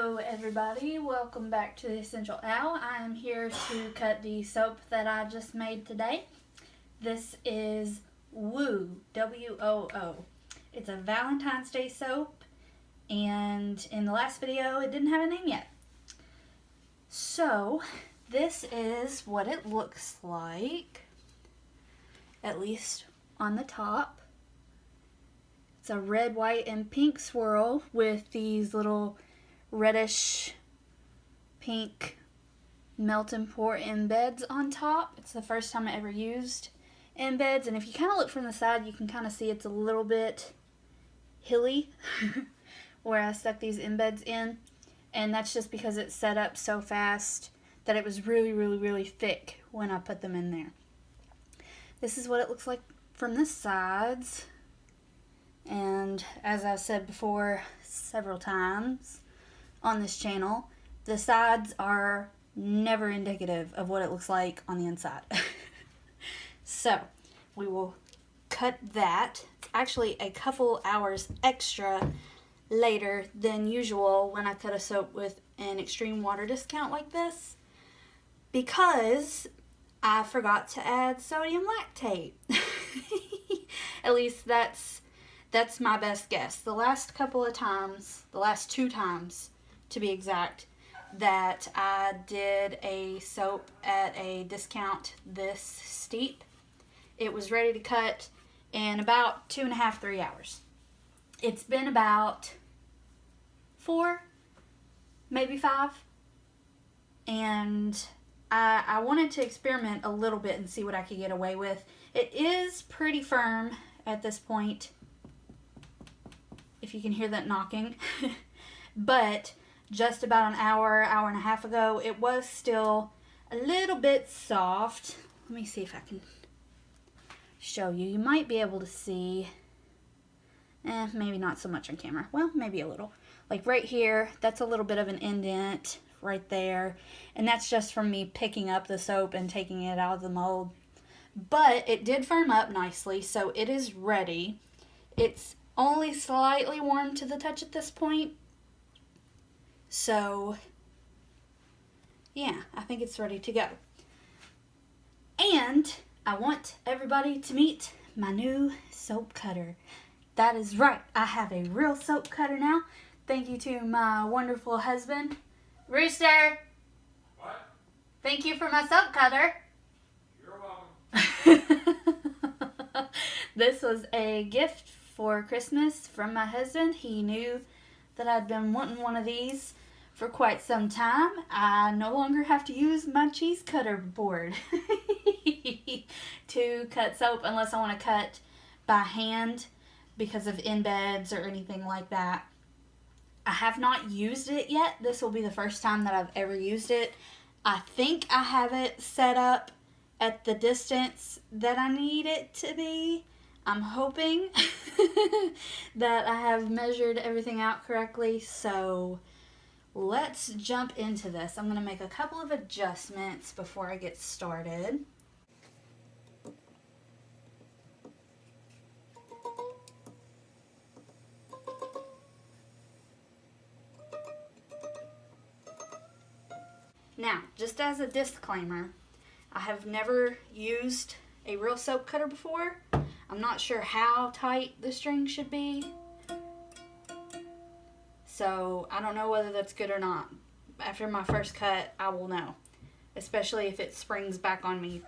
Hello everybody, welcome back to the Escentual Owl. I am here to cut the soap that I just made today. This is Woo, W-O-O. It's a Valentine's Day soap, and in the last video it didn't have a name yet. So this is what it looks like, at least on the top. It's a red, white, and pink swirl with these little reddish pink melt and pour embeds on top. It's the first time I ever used embeds, and if you kind of look from the side you can kind of see it's a little bit hilly where I stuck these embeds in, and that's just because it's set up so fast that it was really thick when I put them in there. This is what it looks like from the sides, and as I've said before several times on this channel, the sides are never indicative of what it looks like on the inside. So we will cut that. It's actually a couple hours extra later than usual when I cut a soap with an extreme water discount like this, because I forgot to add sodium lactate. At least that's my best guess. The last couple of times, the last 2 times to be exact, that I did a soap at a discount this steep, it was ready to cut in about 2.5, 3 hours. It's been about 4, maybe 5, and I wanted to experiment a little bit and see what I could get away with. It is pretty firm at this point, if you can hear that knocking. But just about an hour and a half ago, it was still a little bit soft. Let me see if I can show you. You might be able to see, maybe not so much on camera. Well, maybe a little. Like right here, that's a little bit of an indent right there. And that's just from me picking up the soap and taking it out of the mold. But it did firm up nicely, so it is ready. It's only slightly warm to the touch at this point. So, yeah, I think it's ready to go. And I want everybody to meet my new soap cutter. That is right, I have a real soap cutter now. Thank you to my wonderful husband. Rooster! What? Thank you for my soap cutter. You're welcome. This was a gift for Christmas from my husband. He knew that I'd been wanting one of these for quite some time. I no longer have to use my cheese cutter board to cut soap unless I want to cut by hand because of embeds or anything like that. I have not used it yet. This will be the first time that I've ever used it. I think I have it set up at the distance that I need it to be. I'm hoping that I have measured everything out correctly, so let's jump into this. I'm going to make a couple of adjustments before I get started. Now, just as a disclaimer, I have never used a real soap cutter before. I'm not sure how tight the string should be, so I don't know whether that's good or not. After my first cut, I will know, especially if it springs back on me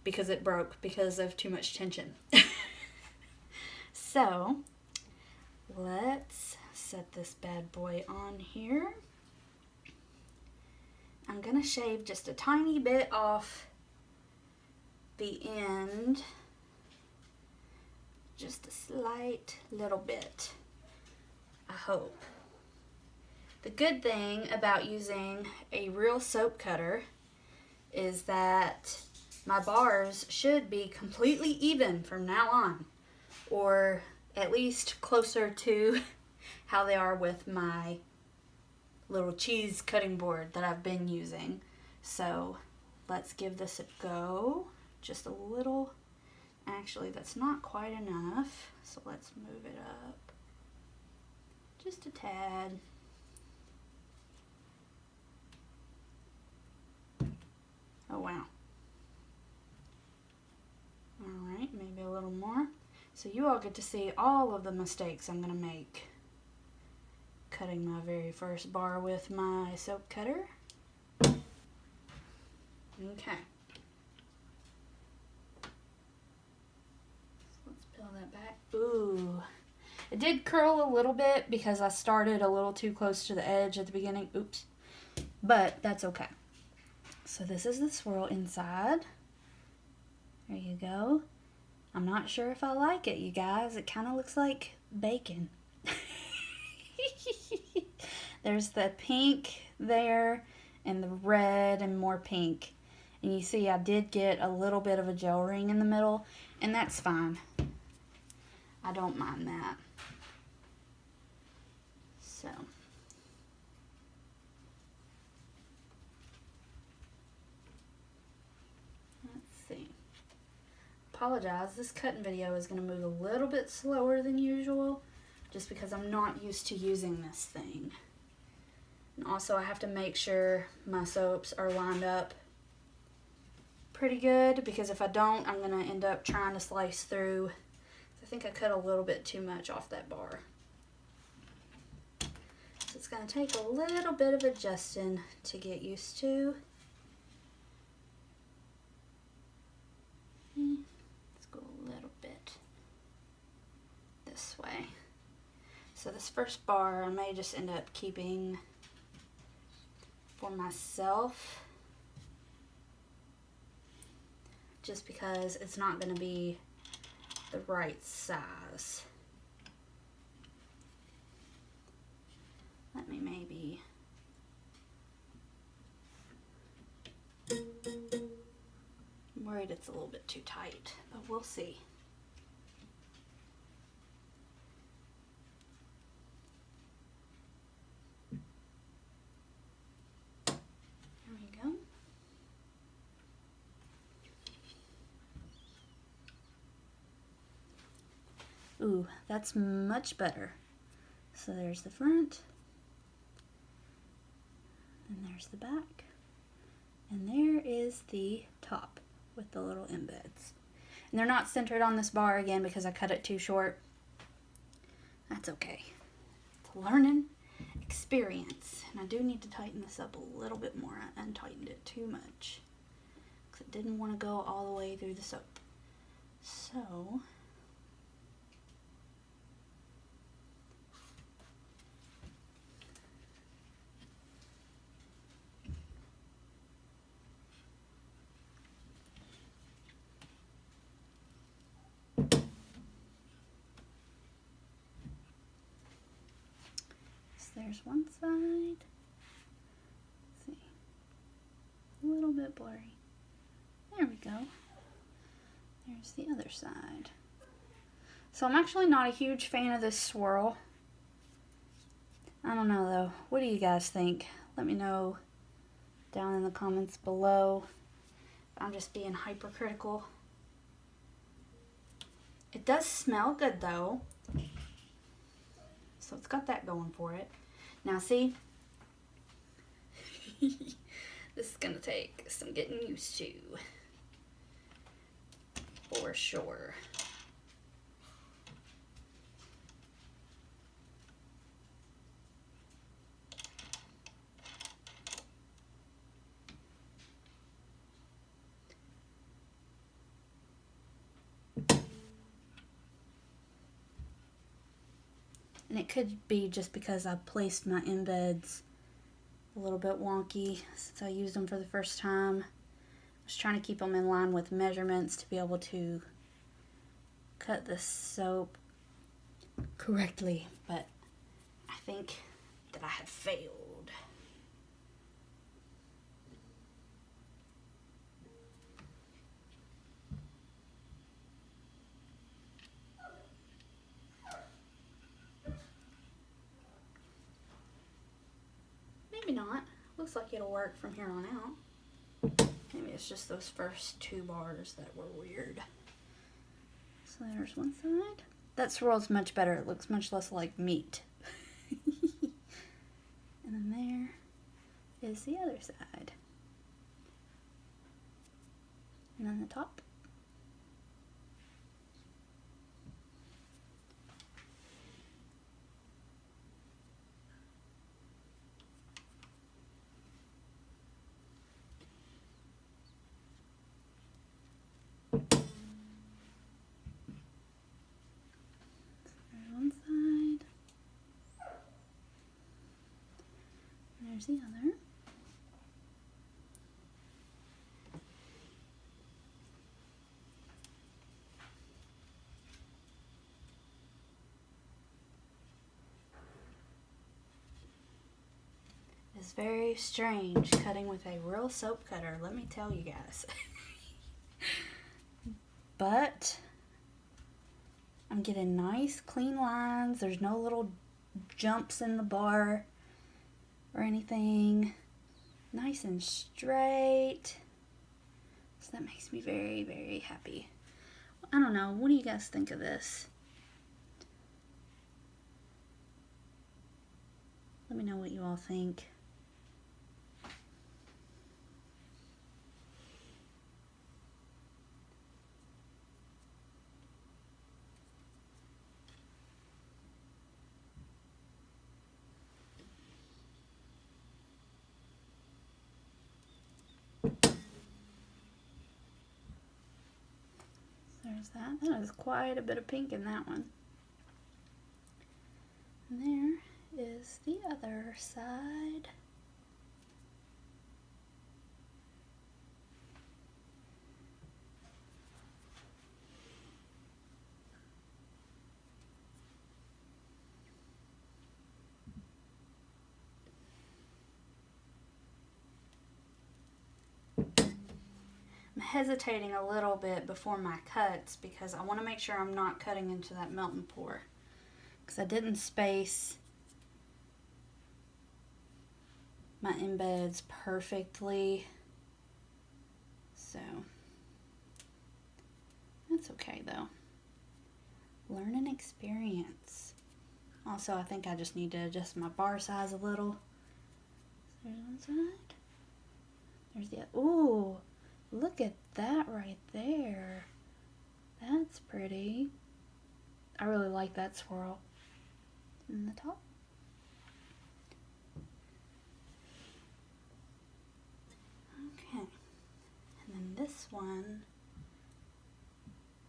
because it broke because of too much tension. So, let's set this bad boy on here. I'm going to shave just a tiny bit off the end. Just a slight little bit, I hope. The good thing about using a real soap cutter is that my bars should be completely even from now on, or at least closer to how they are with my little cheese cutting board that I've been using. So let's give this a go. Just a little. Actually, that's not quite enough, so let's move it up just a tad. Oh, wow. Alright, maybe a little more. So you all get to see all of the mistakes I'm going to make cutting my very first bar with my soap cutter. Okay. So let's peel that back. Ooh. It did curl a little bit because I started a little too close to the edge at the beginning. Oops. But that's okay. So this is the swirl inside. There you go. I'm not sure if I like it, you guys. It kind of looks like bacon. There's the pink there and the red and more pink. And you see I did get a little bit of a gel ring in the middle, and that's fine. I don't mind that. So let's see. Apologize, this cutting video is going to move a little bit slower than usual just because I'm not used to using this thing. And also I have to make sure my soaps are lined up pretty good, because if I don't, I'm going to end up trying to slice through. I think I cut a little bit too much off that bar. So it's going to take a little bit of adjusting to get used to. Let's go a little bit this way. So this first bar I may just end up keeping for myself, just because it's not going to be the right size. Let me maybe I'm worried it's a little bit too tight, but we'll see. There we go. Ooh, that's much better. So there's the front, and there's the back, and there is the top with the little embeds. And they're not centered on this bar again because I cut it too short. That's okay. It's a learning experience. And I do need to tighten this up a little bit more. I untightened it too much because it didn't want to go all the way through the soap. So there's one side. Let's see. A little bit blurry. There we go. There's the other side. So I'm actually not a huge fan of this swirl. I don't know though. What do you guys think? Let me know down in the comments below. I'm just being hypercritical. It does smell good though. So it's got that going for it. Now see, this is going to take some getting used to, for sure. And it could be just because I placed my embeds a little bit wonky since I used them for the first time. I was trying to keep them in line with measurements to be able to cut the soap correctly, but I think that I have failed. Maybe not. Looks like it'll work from here on out. Maybe it's just those first two bars that were weird. So there's one side. That swirl's much better. It looks much less like meat. And then there is the other side. And then the top. One side. There's the other. It's very strange cutting with a real soap cutter, let me tell you guys. But I'm getting nice clean lines. There's no little jumps in the bar or anything. Nice and straight. So that makes me very, very happy. I don't know, what do you guys think of this? Let me know what you all think. There's that. That is quite a bit of pink in that one. And there is the other side. I'm hesitating a little bit before my cuts because I want to make sure I'm not cutting into that melt and pour, because I didn't space my embeds perfectly, so that's okay though. Learning experience. Also, I think I just need to adjust my bar size a little. There's one side. There's the other. Ooh, look at that right there. That's pretty. I really like that swirl. And the top. Okay. And then this one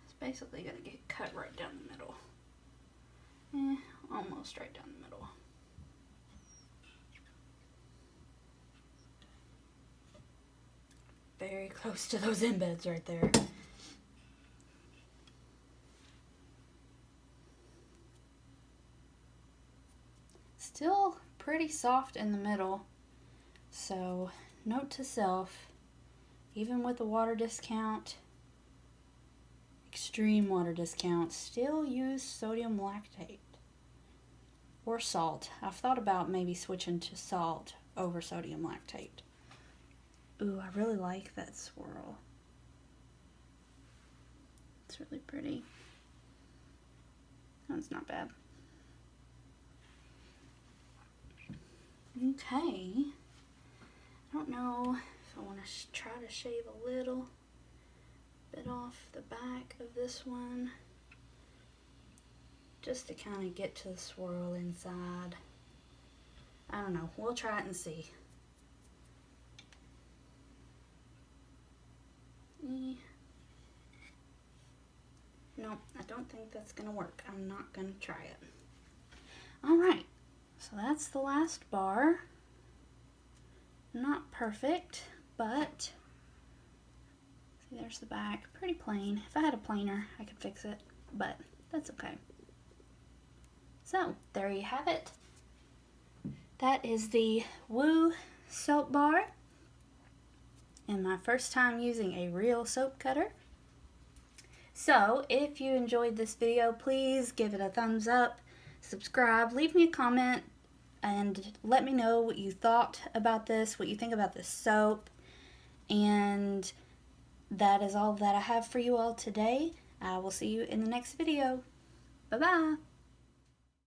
is basically going to get cut right down the middle. Almost right down the middle. Very close to those embeds right there. Still pretty soft in the middle, so note to self, even with the water discount, extreme water discount, still use sodium lactate or salt. I've thought about maybe switching to salt over sodium lactate. Ooh, I really like that swirl. It's really pretty. That's not bad. Okay. I don't know if I want to try to shave a little bit off the back of this one, just to kind of get to the swirl inside. I don't know. We'll try it and see. No, I don't think that's going to work. I'm not going to try it. Alright, so that's the last bar. Not perfect, but see, there's the back. Pretty plain. If I had a planer, I could fix it, but that's okay. So, there you have it. That is the Woo soap bar, and my first time using a real soap cutter. So, if you enjoyed this video, please give it a thumbs up, subscribe, leave me a comment, and let me know what you thought about this, what you think about this soap. And that is all that I have for you all today. I will see you in the next video. Bye-bye.